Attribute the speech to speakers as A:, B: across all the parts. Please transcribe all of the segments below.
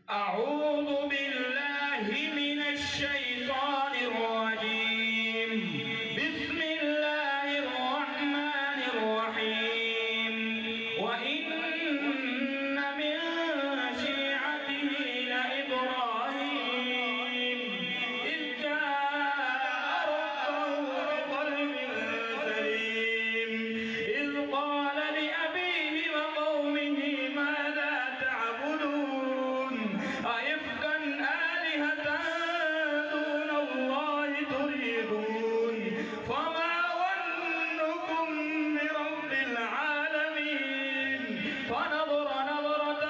A: أعوذ بالله من الشيطان الرجيم. بسم الله الرحمن الرحيم. وإن من شيعته لإبراهيم إذ جاء ربه بقلب سليم إذ قال لأبيه وقومه ماذا تعبدون أئفكا آلهة دون الله تريدون فما ظنكم برب العالمين فنظر نظرة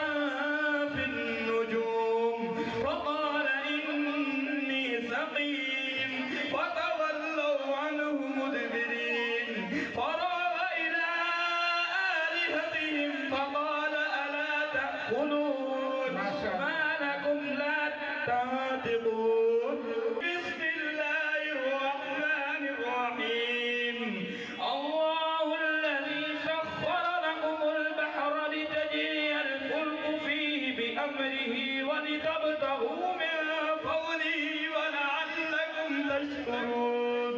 A: في النجوم فقال إني سقيم فتولوا عنه مدبرين فراغ إلى آلهتهم فقال ألا تأكلون ما لكم لا تنطقون. بسم الله الرحمن الرحيم. الله الذي سخر لكم البحر لتجري الفلك فيه بأمره ولتبتغوا من فضله ولعلكم تشكرون.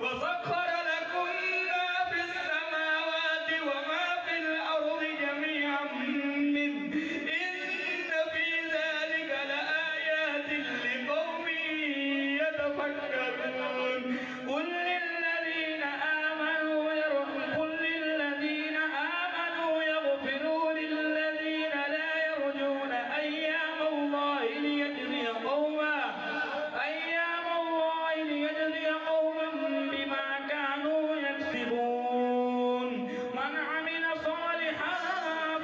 A: وسخر لكم ما في السماوات وما في الأرض جميعا منه إن في ذلك لآيات لقوم يتفكرون. قل للذين آمنوا يغفروا للذين لا يرجون أيام الله ليجزي قوما بما كانوا يكسبون. من عمل صالحا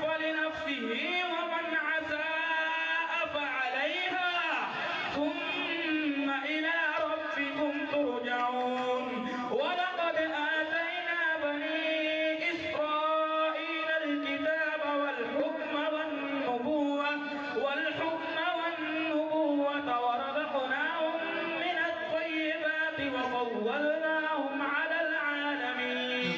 A: فلنفسه ومن أساء فعليها ثم إلى ربكم ترجعون. ولقد آتينا بني إسرائيل الكتاب والحكم والنبوة ورزقناهم من الطيبات وفضلناهم على العالمين.